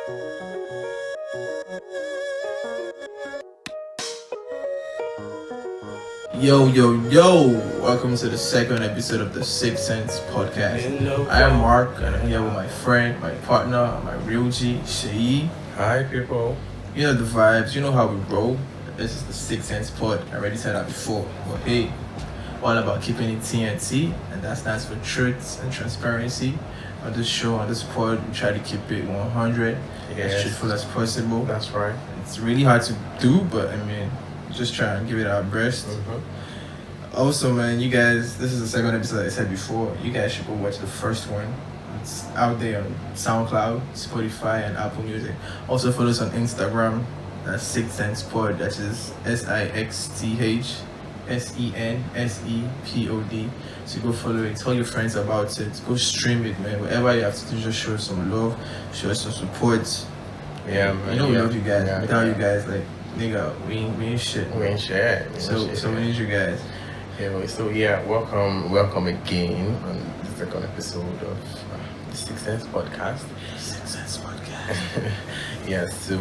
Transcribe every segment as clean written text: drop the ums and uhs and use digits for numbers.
Yo, welcome to the second episode of the Sixth Sense podcast. I am Mark and I'm here with my friend, my partner, my real G, Seyi. Hi people. You know the vibes, you know how we roll. This is the Sixth Sense pod. I already said that before, but hey, all about keeping it TNT, and that stands for truth and transparency. On this show, on this pod, we try to keep it 100, as truthful as possible. That's right. It's really hard to do, but I mean, just try and give it our best. Also, man, you guys, this is the second episode I said before. You guys should go watch the first one. It's out there on SoundCloud, Spotify, and Apple Music. Also, follow us on Instagram. That's Sixth Sense Pod. That is SIXTHSENSEPOD. So go follow it. Tell your friends about it. Go stream it, man. Whatever you have to do, just show some love, show us some support. Yeah, man. You know we love you guys. Without you guys, like, nigga, we ain't shit. We ain't shit. So we need you guys. Welcome again on the second episode of the Sixth Sense podcast. Sixth Sense podcast. So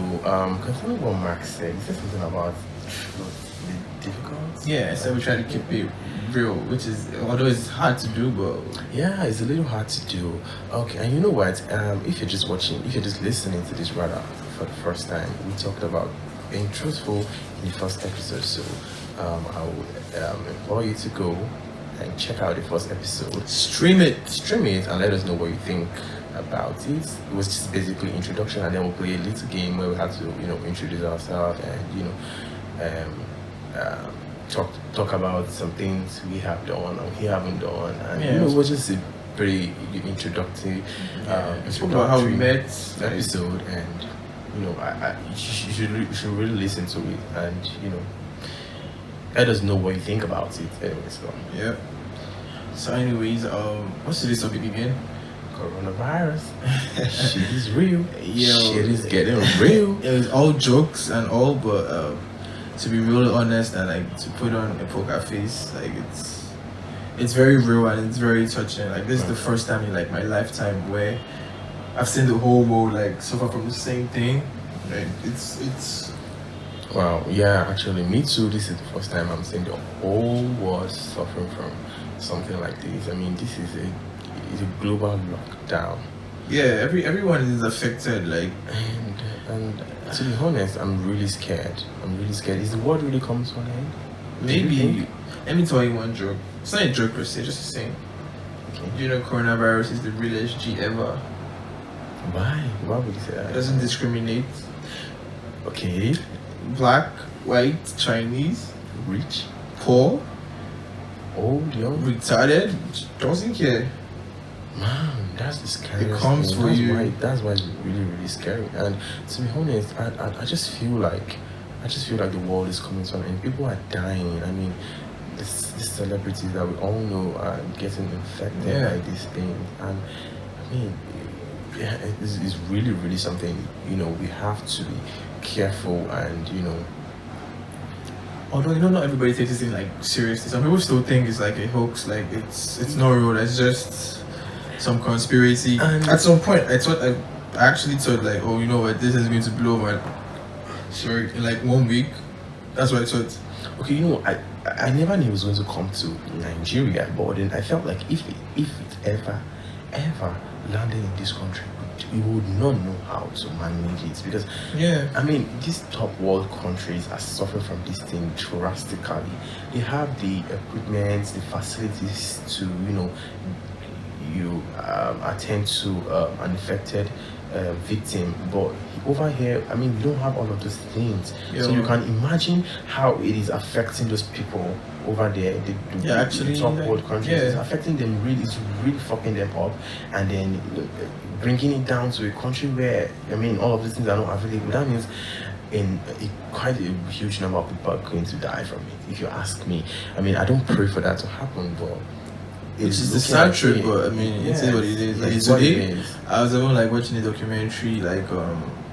concerning what Mark said, he said something about truth being difficult. Yeah, so we try to keep it real, which is, although it's hard to do, but yeah, it's a little hard to do. Okay, and you know what? If you're just listening to this rather for the first time, we talked about being truthful in the first episode. So I would implore you to go and check out the first episode. stream it. And let us know what you think about it. It was just basically introduction, and then we'll play a little game where we have to, introduce ourselves and talk about some things we have done or we haven't done, and it was just a pretty introductory about how we met episode, and you should really listen to it, and let us know what you think about it. Anyway, so anyways, what's today's topic again? Coronavirus. Shit is real. Shit is getting real. It was all jokes and all, but to be really honest and like to put on a poker face, like it's very real and it's very touching. Like this is the first time in like my lifetime where I've seen the whole world like suffer from the same thing. Like it's Wow, yeah, actually, me too. This is the first time I'm seeing the whole world suffering from something like this. I mean, this is a global lockdown. Yeah, everyone is affected. Like, and to be honest, I'm really scared. Is the world really coming to an end? Maybe. Let me tell you one joke. It's not a joke per se, just a saying. Okay. Do you know coronavirus is the realest G ever? Why? Why would you say that? It doesn't discriminate. Okay. Black, white, Chinese, Rich, poor, old, young, retarded, doesn't care. Man, that's the scariest It comes thing. for you. That's why it's really, really scary. And to be honest, I just feel like the world is coming to an end. People are dying. I mean, these celebrities that we all know are getting infected by this thing. And I mean, it's really, really something. We have to be careful, and Although not everybody takes this thing like seriously. Some people still think it's like a hoax, like it's not real. It's just some conspiracy. And at some point, I actually thought like, oh, you know what, this is going to blow my sorry in like 1 week. That's what I thought. Okay, I never knew it was going to come to Nigeria, but then I felt like if it ever landed in this country, we would not know how to manage it, because I mean, these top world countries are suffering from this thing drastically. They have the equipment, the facilities to attend to an infected victim, but over here, I mean, we don't have all of those things. So you can imagine how it is affecting those people over there. The top world countries, it's affecting them really. It's really fucking them up, and then bringing it down to a country where, I mean, all of these things are not available. That means quite a huge number of people are going to die from it, if you ask me. I mean, I don't pray for that to happen, but Which is the sad truth, but I mean, it's what it is. Like today, I was even like watching a documentary, like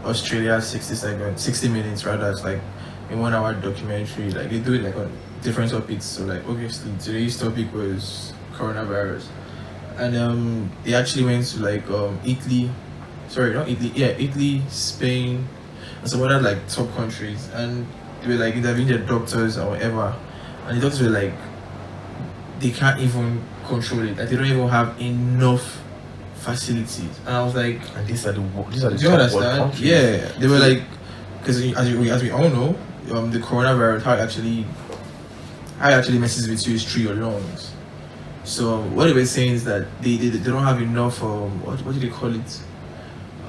Australia 60 minutes rather. It's like a 1 hour documentary. Like they do it like on different topics. So like obviously today's topic was coronavirus, and they actually went to like Italy, sorry, not Italy, yeah, Italy, Spain, and some other like top countries, and they were like interviewing their doctors or whatever, and the doctors were like, they can't even control it, like they don't even have enough facilities, and I was like, and these are the do you top world understand? countries. Yeah, they were like, because as we all know, the coronavirus how it actually messes with you is through your lungs. So what they were saying is that they don't have enough what do they call it?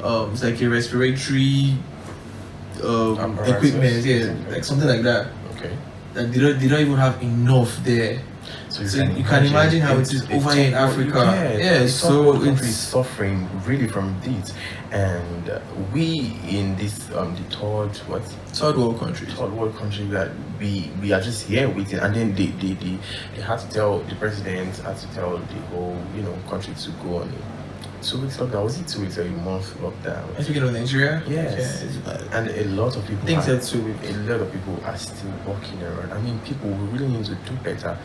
It's like a respiratory equipment, yeah, like something like that. Okay. Like they don't even have enough there. So you can imagine how it is over here in Africa. Yeah, so it's suffering really from this, and we in this the third world country that we are just here waiting, and then they had to tell the president, had to tell the whole country to go on a 2 weeks lockdown. Was it 2 weeks or a month lockdown? Speaking of Nigeria, yes, and a lot of people. Things said 2 weeks. A lot of people are still walking around. I mean, people we really need to do better.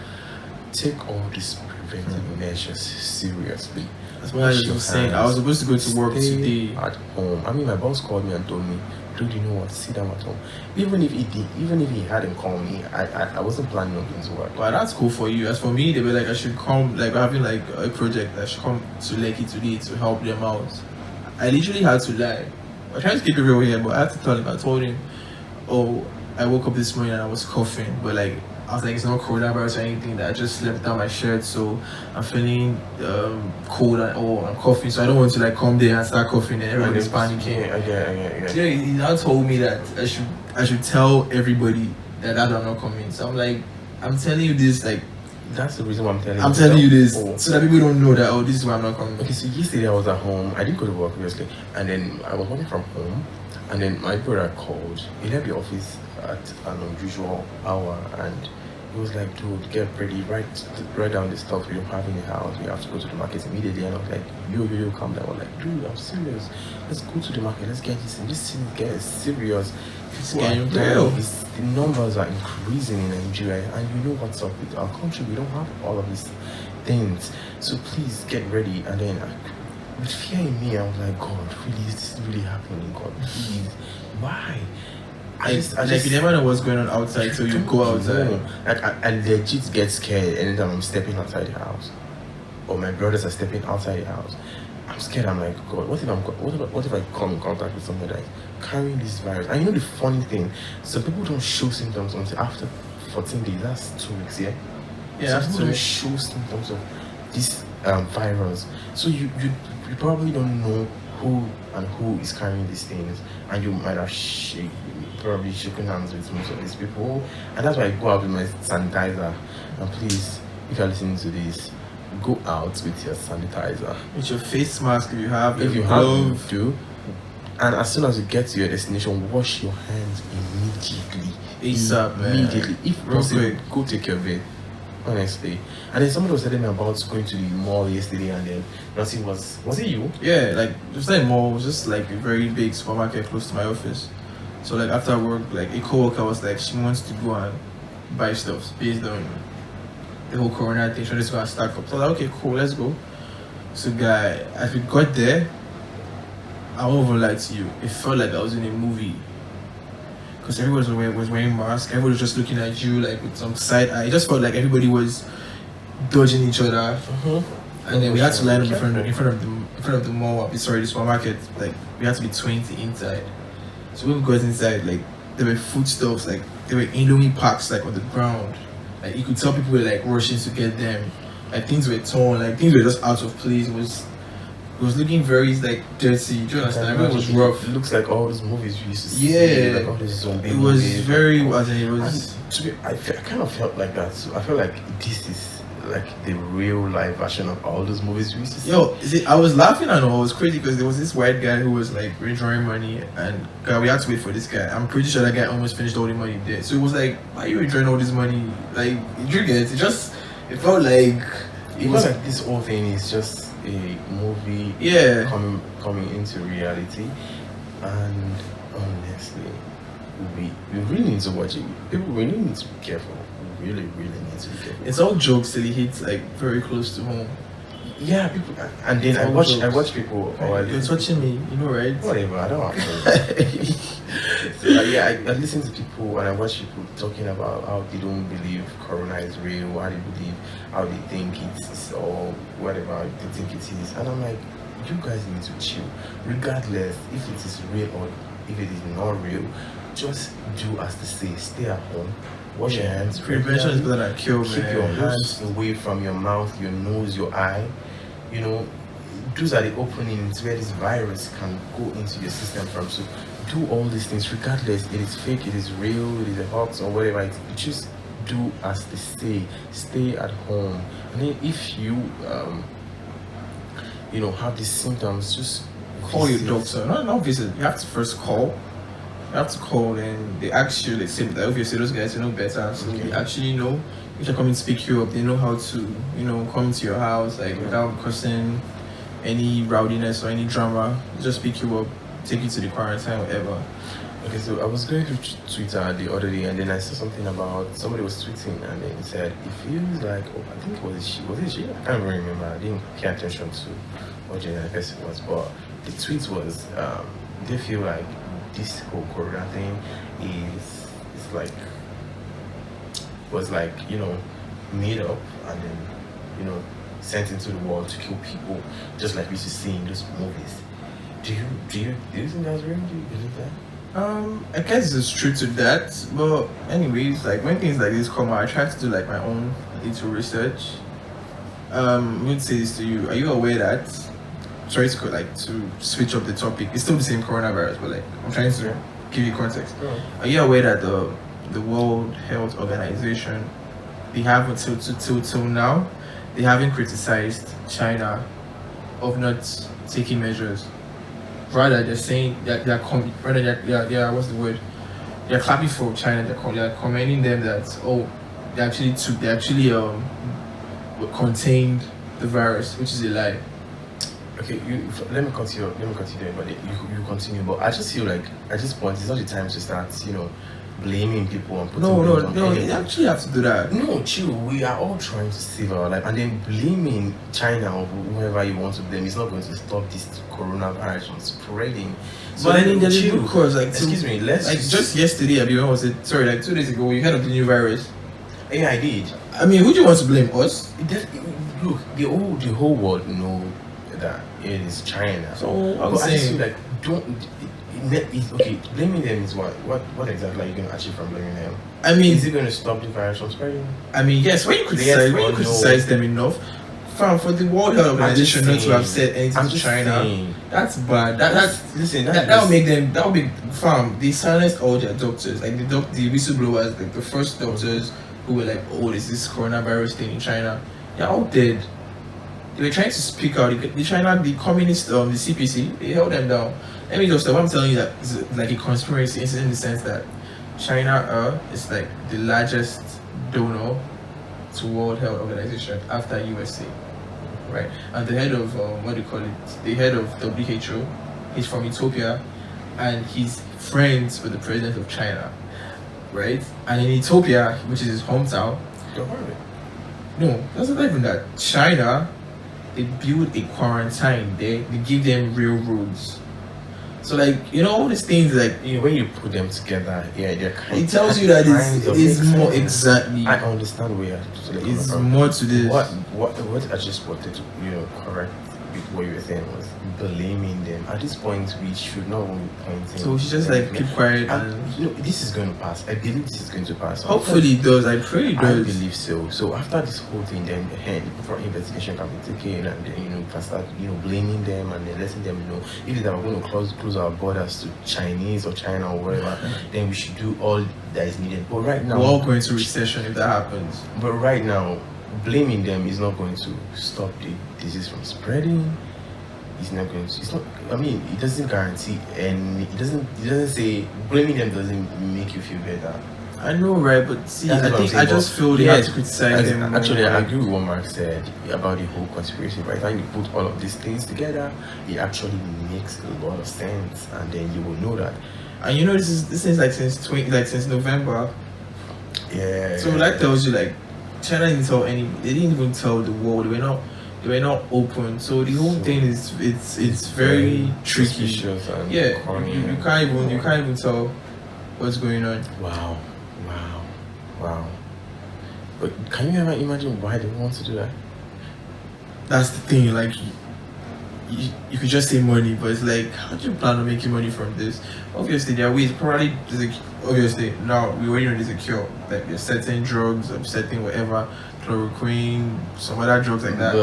Take all these preventive measures seriously. That's what I was saying. I was supposed to go to work today. At home. I mean, my boss called me and told me, "Dude, you know what? Sit down at home." Even if he hadn't called me, I wasn't planning on going to work. Well, that's cool for you. As for me, they were like, I should come. Like, we're having like a project. I should come to Lekki today to help them out. I literally had to lie. I tried to keep it real here, but I had to tell him. I told him, "Oh, I woke up this morning and I was coughing, but like." I was like, it's not coronavirus or anything, that I just slept down my shirt, so I'm feeling cold and I'm coughing, so I don't want to like come there and start coughing and everybody's panicking. Yeah. He now told me that I should tell everybody that I'm not coming. So I'm like, I'm telling you this, like that's the reason why I'm telling you this, so that people don't know that this is why I'm not coming. Okay, so yesterday I was at home. I didn't go to work obviously, and then I was working from home, and then my brother called. He left the office at an unusual hour, and he was like, "Dude, get ready, write down the stuff we don't have in the house. We have to go to the market immediately." And I was like, yo, calm down. I was like, "Dude, I'm serious. Let's go to the market. Let's get this. And this thing gets serious. It's getting real. The numbers are increasing in Nigeria, and you know what's up with our country. We don't have all of these things. So please get ready." And then, with fear in me, I was like, "God, really, is this really happening? God, please, why?" I just you never know what's going on outside, so you go outside. Like I legit get scared anytime I'm stepping outside the house, or my brothers are stepping outside the house. I'm scared. I'm like, God, what if I come in contact with somebody that's carrying this virus? And you know the funny thing, some people don't show symptoms until after 14 days. That's 2 weeks, yeah. Yeah, some people don't show symptoms of this virus. So you probably don't know who is carrying these things, and you might have probably shaken hands with most of these people, and that's why I go out with my sanitizer. And please, if you're listening to this, go out with your sanitizer, with your face mask if you have, do. And as soon as you get to your destination, wash your hands immediately. ASAP, man. Immediately, if possible, go take care of it. Honestly. And then somebody was telling me about going to the mall yesterday, and then nothing was it you? Yeah, like just like mall, it was just like a very big supermarket close to my office. So like after work, like a coworker was like, she wants to go and buy stuff based on the whole corona thing. She just gonna stack up. So I was like, okay, cool, let's go. So guy, as we got there, I won't even lie to you, it felt like I was in a movie. Because everybody was wearing masks, everybody was just looking at you like with some side eye. It just felt like everybody was dodging each other. And then we had to line up in front of the mall, the supermarket. Like we had to be 20 inside. So when we got inside, like there were foodstuffs, like there were Indomie packs like on the ground. Like you could tell people were like rushing to get them. Like things were torn, like things were just out of place. It was looking very like dirty. Do you understand? It was rough. It looks like all those movies we used to see. Yeah, like all these zombie it was movies, very. like, It was. I kind of felt like that. So I felt like this is like the real life version of all those movies we used to see. Yo, I was laughing and all. It was crazy because there was this white guy who was like withdrawing money, and we had to wait for this guy. I'm pretty sure that guy almost finished all the money there. So it was like, why are you withdrawing all this money? Like, you get it? It felt like it was like this whole thing is just a movie, yeah, coming into reality. And honestly, we really need to watch it. People really need to be careful. We really need to be careful. It's all jokes till it hits like very close to home. Yeah, people, and then I watch people. You're touching me, you know, right? Whatever, I don't want to. So, I listen to people and I watch people talking about how they don't believe Corona is real, how they think it's or whatever they think it is, and I'm like, you guys need to chill. Regardless if it is real or if it is not real, just do as they say. Stay at home. Wash your hands. Prevention is better than cure, man. Keep your hands away from your mouth, your nose, your eye. You know, those are the openings where this virus can go into your system from. So do all these things regardless. It is fake, it is real, it is a hoax or whatever. Just do as they say. Stay at home. And then if you have these symptoms, just call your doctor. Not visit. You have to first call. You have to call and they ask you, they say that obviously those guys know better, so they actually know if they're coming to pick you up, they know how to, come to your house like without causing any rowdiness or any drama. Just pick you up, take you to the quarantine, whatever. Okay, so I was going through Twitter the other day and then I saw something about somebody was tweeting and then it said it feels like I think it was she? I can't even remember. I didn't pay attention to what gender the person was, but the tweet was they feel like this whole Corona thing was made up and then sent into the world to kill people, just like we used to see in those movies. Do you think that's real? Do you believe that? I guess it's true to that, but anyways, like when things like this come out, I try to do like my own little research. I'm going to say this to you. Are you aware that? Sorry to switch up the topic. It's still the same coronavirus, but I'm trying to give you context. Are you aware that the World Health Organization, they have till now, they haven't criticized China of not taking measures. Rather, they're saying that they're what's the word? They're clapping for China. They're commending them that they actually contained the virus, which is a lie. Okay, let me continue, but you continue. But I just feel like at this point, it's not the time to start, blaming people and putting No, you actually have to do that. No, chill. We are all trying to save our life, and then blaming China or whoever you want to blame is not going to stop this coronavirus from spreading. So then there's a good cause, excuse me, just yesterday, when was it? Sorry, 2 days ago, you heard of the new virus. Yeah, I did. I mean, who do you want to blame? Us? Look, the whole world know that it is China. So I just feel like blaming them is what exactly are you going to achieve from blaming them? I mean, is it going to stop the virus from spreading? I mean, yes. When you criticize them enough, for the World Health Organization not to have said anything to China, that's bad. That will make them. That will be they silenced all their doctors, like the whistleblowers, like the first doctors who were like, "Oh, there's this coronavirus thing in China." They're all dead. They were trying to speak out. The communist, the CPC, they held them down. Let me just, what I'm telling you that is like a conspiracy in the sense that China is like the largest donor to World Health Organization after USA, right? And the head of the head of WHO, he's from Ethiopia, and he's friends with the president of China, right? And in Ethiopia, which is his hometown, no, that's not even that. China, they build a quarantine there. They give them real rules. So all these things when you put them together, they're it tells you that it's more exactly. I understand where it's more to this. What I just wanted to correct with what you were saying was blaming them. At this point, we should not be pointing. So we should just keep quiet and this is going to pass. I believe this is going to pass. Hopefully it does. I pray it does. I believe so. So after this whole thing, then the proper investigation can be taken, and then you can start blaming them and then letting them know if they are going to close our borders to Chinese or China or whatever, then we should do all that is needed. But right now, we're all going to recession if that happens. But right now, blaming them is not going to stop the disease from spreading. It's not going to. It's not. I mean, it doesn't guarantee, and it doesn't say blaming them doesn't make you feel better. I know, right? But see, I just feel they have to criticize them. Actually, I agree with what Mark said about the whole conspiracy. By the time you put all of these things together, it actually makes a lot of sense, and then you will know that. And this is since November. Yeah. So that tells you China didn't tell they didn't even tell the world. they were not open. So the whole thing is it's very tricky. And yeah, you can't even tell what's going on. Wow. But can you ever imagine why they want to do that? That's the thing. Like, you could just say money, but it's like, how do you plan on making money from this? Obviously, there are ways. Probably, obviously, now we already know there's a cure. Like, there's certain drugs, certain whatever, chloroquine, some other drugs like that.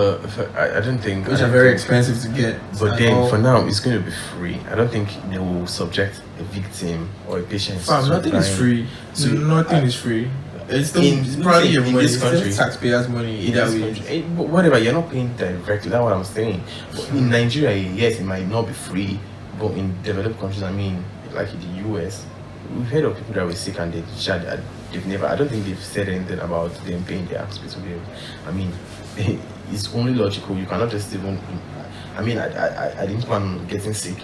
I don't think, which are very expensive to get. But then, for now, it's going to be free. I don't think they will subject a victim or a patient. Nothing is free. So nothing is free. It's still probably your money. It's still taxpayers' money either way. But whatever, you're not paying directly. That's what I'm saying. But in Nigeria, yes, it might not be free. But in developed countries, I mean, like in the US, we've heard of people that were sick and they've never. I don't think they've said anything about them paying their hospital bills. I mean, it's only logical. You cannot just even. I mean, I didn't plan on getting sick.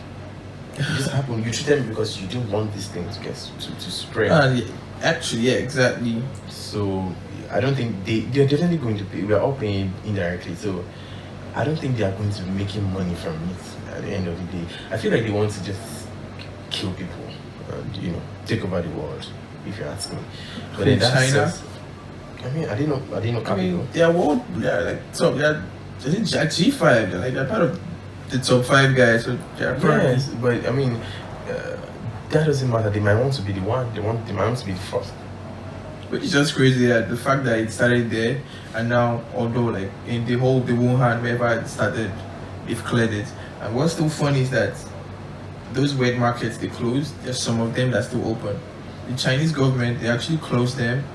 It just happened. You treated me because you didn't want this thing to spread. Actually, yeah, exactly. So I don't think they're definitely going to pay. We are all paying indirectly, so I don't think they are going to be making money from it at the end of the day. I feel like they want to just kill people and take over the world, if you ask me. But then China, I mean, I didn't know. I mean, they're world. They're like top. They're G5. They're part of the top 5 guys. So they're yes, but I mean. That doesn't matter. They might want to be the one. They might want to be the first. But it's just crazy that the fact that it started there, and now, although like in the Wuhan, wherever it started, they've cleared it. And what's still funny is that those wet markets they closed. There's some of them that's still open. The Chinese government they actually closed them,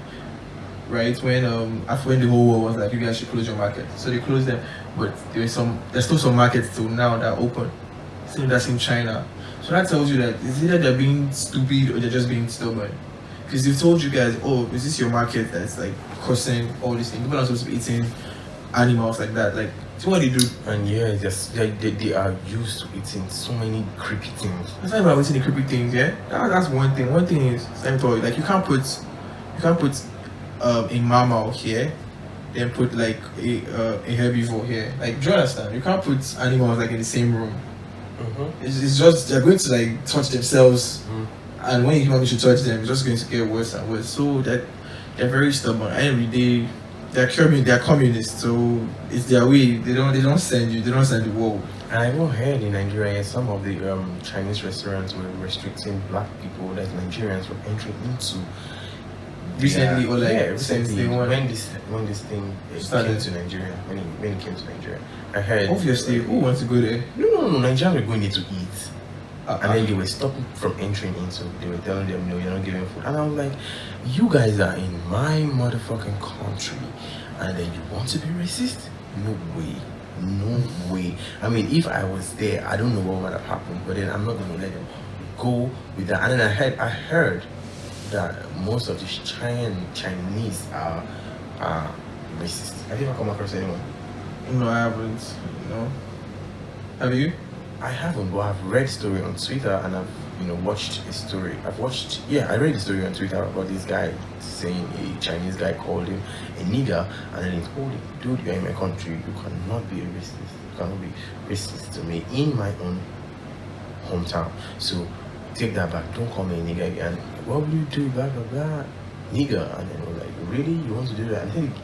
right? When after when the whole world was like, you guys should close your market, so they closed them. But there's still some markets till now that are open. Still that's in China. So that tells you that it's either they're being stupid or they're just being stubborn. Because they've told you guys, oh, is this your market that's like causing all these things? People are supposed to be eating animals like that. Like, so what they do? And yeah, they are used to eating so many creepy things. It's not about eating the creepy things, yeah? That's one thing. One thing is, same story. Like, you can't put a mammal here, then put like a herbivore here. Like, do you understand? You can't put animals like in the same room. It's just they're going to like touch themselves, and when human beings should touch them, it's just going to get worse and worse. So that they're very stubborn. Every day they're communists, so it's their way. They don't send you. They don't send the world. And I even heard in Nigeria, some of the Chinese restaurants were restricting black people, like Nigerians, from entering into. Recently, or like recently, when this thing came to Nigeria, when it came to Nigeria, I heard. Obviously, who wants to go there? No, Nigerians were going there to eat, and then they were stopping from entering into. They were telling them, no, you're not giving food, and I was like, you guys are in my motherfucking country, and then you want to be racist? No way. I mean, if I was there, I don't know what would have happened, but then I'm not going to let them go with that. And then I heard that most of the Chinese are racist. Have you ever come across anyone? No, I haven't. No. Have you? I haven't, but I've read story on Twitter and I've watched a story. I read a story on Twitter about this guy saying a Chinese guy called him a nigger, and then he told him, dude, you're in my country, you cannot be a racist. You cannot be racist to me in my own hometown. So take that back. Don't call me a nigger again. What will you do? Blah blah blah. Nigger. And then we're like, really? You want to do that? And then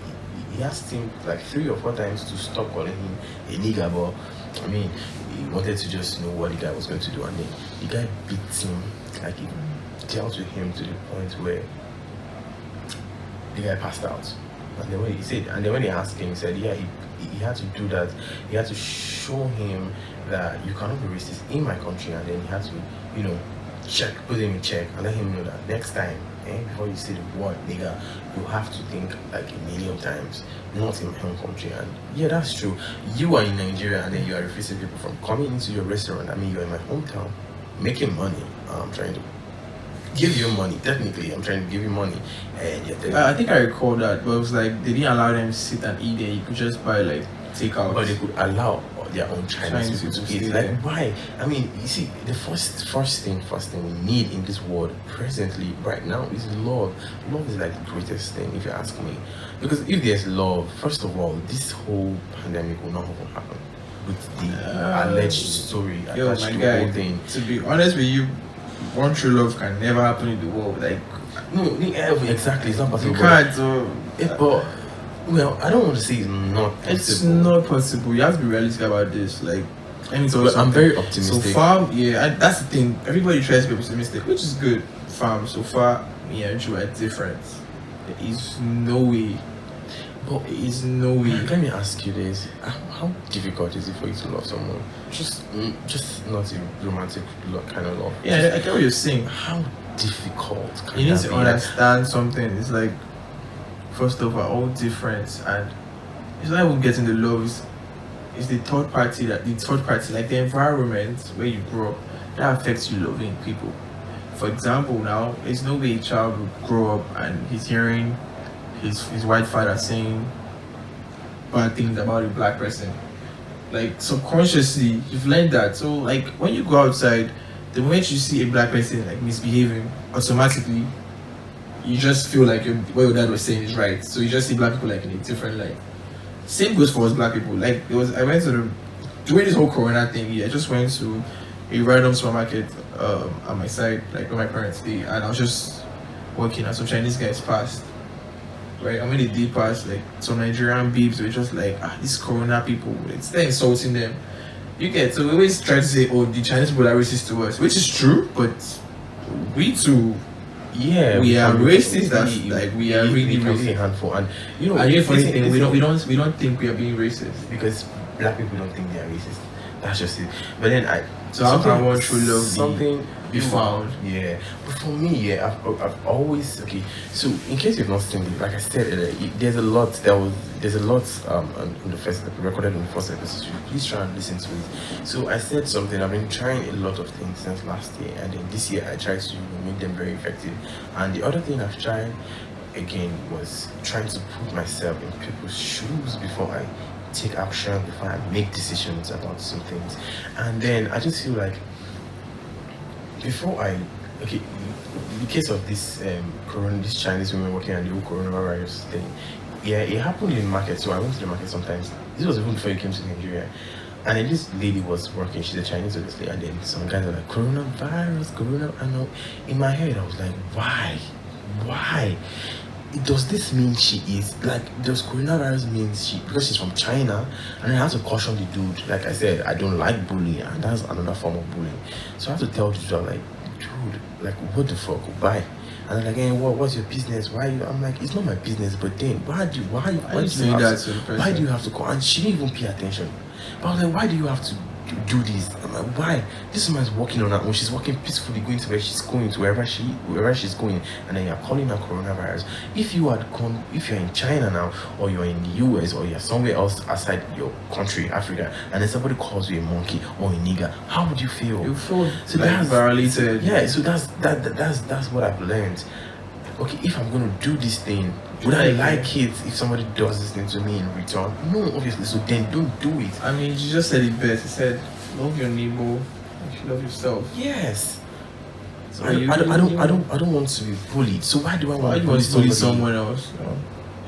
he asked him like 3 or 4 times to stop calling him a nigger, but I mean, he wanted to just know what the guy was going to do, and then the guy beat him, like he dealt with him to the point where the guy passed out. And then when he asked him, he said, yeah, he had to do that. He had to show him that you cannot be racist in my country, and then he had to, put him in check and let him know that next time, before you say the word nigger, you have to think like 1,000,000 times, not in my home country. And yeah, that's true. You are in Nigeria and then you are refusing people from coming into your restaurant. I mean, you're in my hometown, making money. I'm trying to give you money. Technically, I'm trying to give you money, and I think I recall that, but it was like they didn't allow them to sit and eat there. You could just buy like takeout. But they could allow their own Chinese people to eat. Like, why? I mean, you see, the first thing we need in this world presently, right now, is love. Love is like the greatest thing, if you ask me. Because if there's love, first of all, this whole pandemic will not have happened. With the alleged story attached to the whole thing. To be honest with you, one true love can never happen in the world. Like, no, exactly, it's not possible. You can't. But well, I don't want to say it's not possible. It's not possible. You have to be realistic about this. Like, I mean, I'm very optimistic. So far, that's the thing. Everybody tries to be optimistic, which is good. Fam, so far, me and you are different. There is no way. But there is no way. Let me ask you this: how difficult is it for you to love someone? Just not a romantic kind of love. Yeah, I get what you're saying. How difficult can you need to understand something? It's like, first of all different, and it's not even getting the love. It's the third party, like the environment where you grow up, that affects you loving people. For example, now there's no way a child will grow up and he's hearing his white father saying bad things about a black person. Like, subconsciously you've learned that. So like, when you go outside, the moment you see a black person like misbehaving, automatically you just feel like what your dad was saying is right. So you just see black people like in a different light. Same goes for us black people. Like, I went to during this whole Corona thing, I just went to a random supermarket at my side, like where my parents stay, and I was just working and some Chinese guys passed. Right, and when they did pass, like some Nigerian beeps were just like, these Corona people, they're insulting them. You get, so we always try to say, oh, the Chinese people are racist to us, which is true, but we too, we are racist. We are really a handful, and you know, and funny thing, we don't think we are being racist because black people don't think they are racist. That's just it. But then how can one true love something be found? Yeah, but for me, I've always So in case you've not seen it, like I said, there's a lot on the first recorded on the first episode. So please try and listen to it. So I said something. I've been trying a lot of things since last year, and then this year I tried to make them very effective. And the other thing I've tried again was trying to put myself in people's shoes before I take action, before I make decisions about some things. And then I just feel like before in the case of this this Chinese women working on the whole coronavirus thing, it happened in the market. So I went to the market sometimes. This was even before you came to Nigeria. And then this lady was working, she's a Chinese obviously, and then some guys were like, corona, I know. In my head I was like, why? Does this mean she is does coronavirus mean because she's from China? And I have to caution the dude. Like I said, I don't like bullying, and that's another form of bullying. So I have to tell the dude, like, dude, like, what the fuck, why? And they're like, hey, what's your business? Why you? I'm like, it's not my business, but then why do you have to call? And she didn't even pay attention. But I was like, why do you have to do this? I'm like, why? This woman is working on her own. She's working peacefully, going to where she's going, to wherever she's going, and then you're calling her coronavirus. If you're in China now, or you're in the US, or you're somewhere else outside your country, Africa, and then somebody calls you a monkey or a nigger, how would you feel? You feel so that's violated. Yeah, so that's what I've learned. Okay, if I'm gonna do this thing, would I like it if somebody does this thing to me in return? No, obviously. So then don't do it. I mean, you just said it best. You said, love your neighbor, you should love yourself. Yes. So I don't want to be bullied. So why do I want to bully someone else?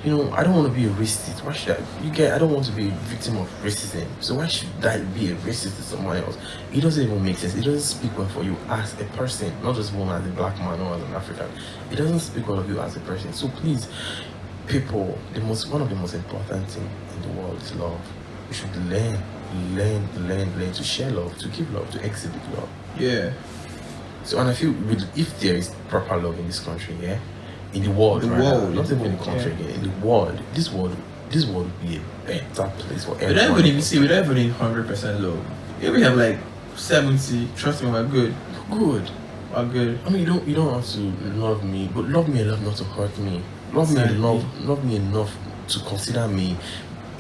You know, I don't want to be a racist. Why should I don't want to be a victim of racism. So why should I be a racist to someone else? It doesn't even make sense. It doesn't speak well for you as a person, not just one as a black man or as an African. It doesn't speak well of you as a person. So please, people, one of the most important things in the world is love. We should learn to share love, to give love, to exhibit love. Yeah. So, and I feel if there is proper love in this country, in the world, not even in the country, in the world, this world would be a better place for everyone. We don't even need 100% love. If we have like 70, trust me, we're good. We're good. I mean, you don't have to love me, but love me enough not to hurt me. Love me enough to consider me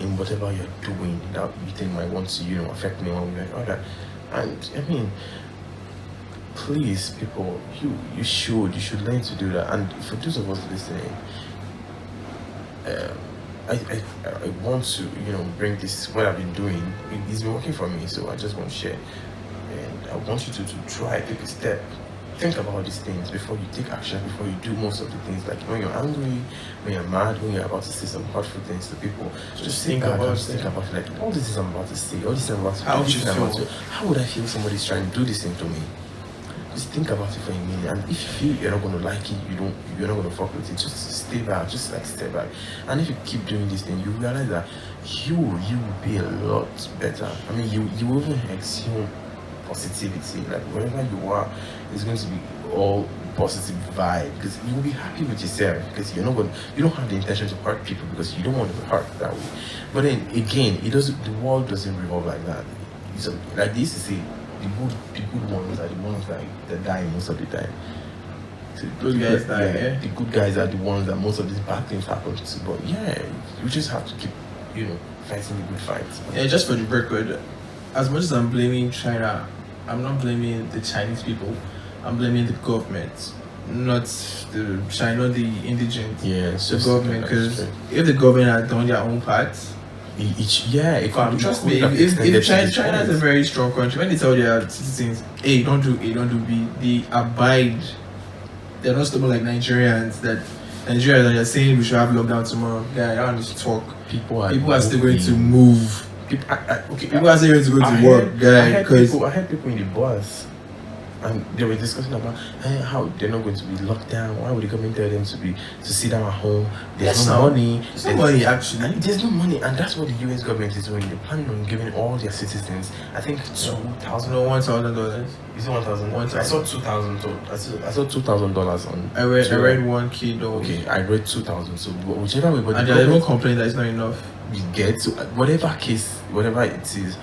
in whatever you're doing that you think might want to, affect me one way or other. And I mean, please, people, you should learn to do that. And for those of us listening, I want to, bring this, what I've been doing. It's been working for me, so I just want to share. And I want you to try, take a step. Think about these things before you take action, before you do most of the things. Like when you're angry, when you're mad, when you're about to say some hurtful things to people, just think about like, all this is I'm about to say, all this I'm about to do. How would I feel if somebody's trying to do this thing to me? Just think about it for a minute, and if you feel you're not going to like it, you're not going to fuck with it, just stay back, just like step back. And if you keep doing this thing, you realize that you will be a lot better. I mean, you will even exude positivity. Like wherever you are, it's going to be all positive vibe, because you will be happy with yourself, because you don't have the intention to hurt people, because you don't want to be hurt that way. But then again, the world doesn't revolve like that. So, like they used to say, the good ones are the ones that die most of the time. So good guys die, yeah. The good guys are the ones that most of these bad things happen to. But yeah, you just have to keep, fighting the good fight. Yeah, just for the record, as much as I'm blaming China, I'm not blaming the Chinese people. I'm blaming the government, not the China, the indigenous. Yeah, the government. Because if the government had done their own part, trust me. If China is a very strong country, when they tell their citizens, "Hey, don't do A, don't do B," they abide. They're not stubborn like Nigerians. That Nigerians are saying we should have lockdown tomorrow. Guy, I don't need to talk. People are still going to move. People are still going to go to work. Guy, because I heard people in the bus, and they were discussing about how they're not going to be locked down. Why would the government tell them to sit down at home? There's no money. There's no money, actually. There's no money, and that's what the US government is doing. They're planning on giving all their citizens, I think, $2,000. No, $1,000. Is it 1,000? I saw $2,000. I saw $2,000 on. I read one kid. Okay, I read 2,000. So whichever way, but and there's no complaint that it's not enough. You get so whatever it is,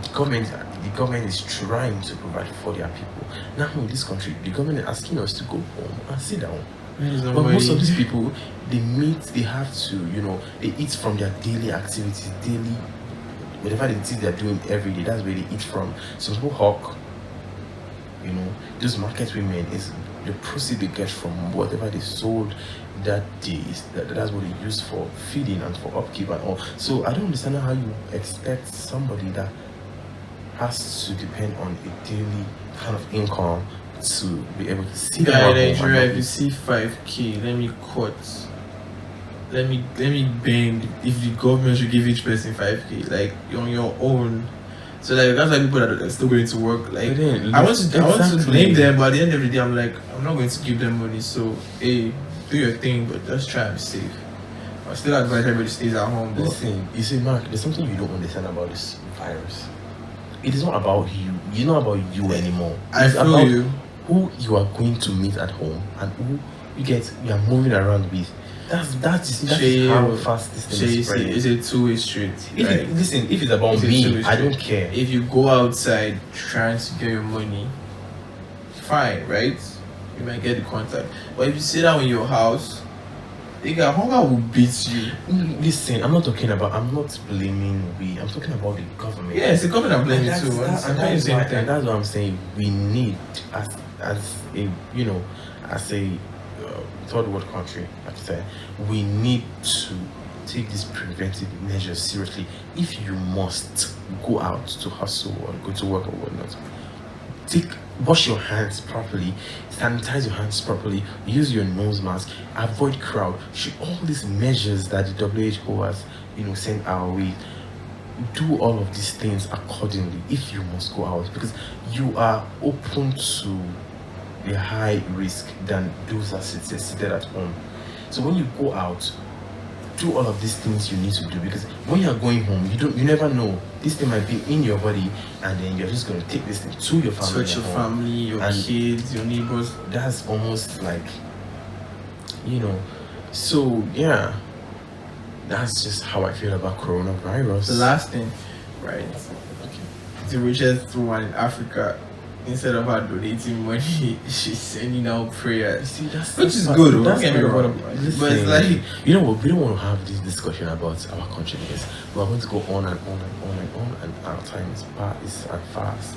the government is trying to provide for their people. Now in this country, the government is asking us to go home and sit down. But most of these people, they have to, they eat from their daily activities, whatever it is they're doing every day, that's where they eat from. Some people hawk, those market women, is the proceeds they get from whatever they sold that day. That's what they use for feeding and for upkeep and all. So I don't understand how you expect somebody that has to depend on a daily kind of income to be able to see that. Nigeria, if you see 5K, let me bend if the government should give each person 5K, like on your own. So like that's why people that are still going to work. Like I want to blame them, but at the end of the day, I'm like, I'm not going to give them money. So hey, do your thing, but just try and be safe. I still advise everybody stays at home. But listen, you see, Mark, there's something you don't understand about this virus. It is not about you. It's not about you anymore. It's about who you are going to meet at home and who you are moving around with. That's how fast this thing is spreading. It's a two-way street. Listen, if it's about me, I don't care. If you go outside trying to get your money, fine, right? You might get the contact. But if you sit down in your house, hunger will beat you. Listen, I'm not blaming we. I'm talking about the government. Yeah, it's the government I'm blaming too. That's what I'm saying. We need, as a third world country, like I said, we need to take these preventive measures seriously. If you must go out to hustle or go to work or whatnot, wash your hands properly, sanitize your hands properly, use your nose mask, avoid crowd. All these measures that the WHO has, sent our way, do all of these things accordingly if you must go out, because you are open to a high risk than those that seated at home. So when you go out, do all of these things you need to do, because when you are going home, you never know, this thing might be in your body, and then you're just going to take this thing to your family, your kids, your neighbors. That's almost like, so yeah, that's just how I feel about coronavirus. The last thing, right? Okay. The richest woman in Africa, instead of her donating money, she's sending out prayers. See, which is good. That's good. But it's like, we don't want to have this discussion about our country, because we're going to go on and on and on and on, and our time is fast.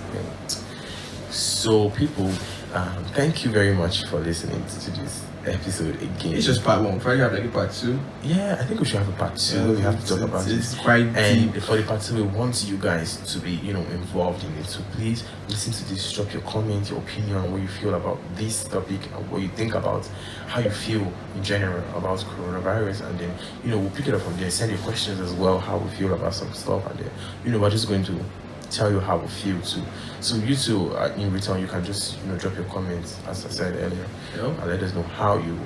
So people, Thank you very much for listening to this episode again. It's just part 1. Probably have like a part 2. Yeah, I think we should have a part 2. Yeah, we have to talk about it's it. quite and deep. for the part 2, we want you guys to be, involved in it. So please listen to this. Drop your comment, your opinion, what you feel about this topic, and what you think about how you feel in general about coronavirus. And then, we'll pick it up from there. Send your questions as well, how we feel about some stuff. And then, we're just going to tell you how we feel too. So you two, in return, you can just drop your comments, as I said earlier, and let us know how you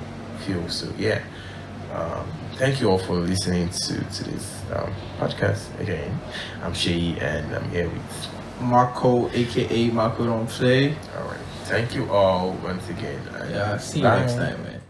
feel. So yeah, thank you all for listening to this podcast again. I'm Seyi, and I'm here with Marco, aka Marco Don't Play. All right, thank you all once again. Yeah, see you next time, man.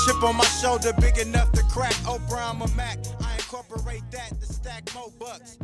Chip on my shoulder, big enough to crack O'Brien or Mac. I incorporate that to stack more bucks.